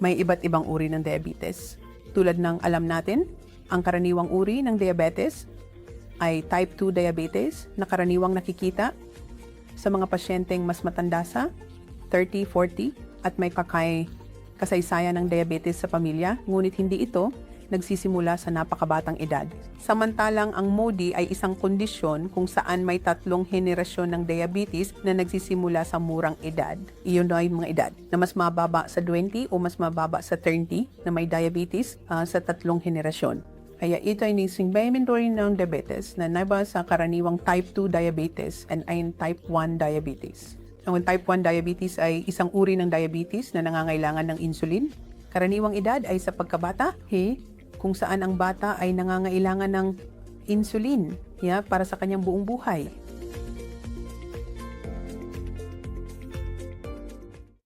May iba't ibang uri ng diabetes. Tulad ng alam natin, ang karaniwang uri ng diabetes ay type 2 diabetes na karaniwang nakikita sa mga pasyenteng mas matanda sa 30, 40 at may kasaysayan ng diabetes sa pamilya, ngunit hindi ito nagsisimula sa napakabatang edad. Samantalang ang MODY ay isang kondisyon kung saan may 3 henerasyon ng diabetes na nagsisimula sa murang edad. Iyon ay mga edad na mas mababa sa 20 o mas mababa sa 30 na may diabetes sa 3 henerasyon. Kaya ito ay nising inventory ng diabetes na naiba sa karaniwang type 2 diabetes and type 1 diabetes. Ang type 1 diabetes ay isang uri ng diabetes na nangangailangan ng insulin. Karaniwang edad ay sa pagkabata, kung saan ang bata ay nangangailangan ng insulin para sa kanyang buong buhay.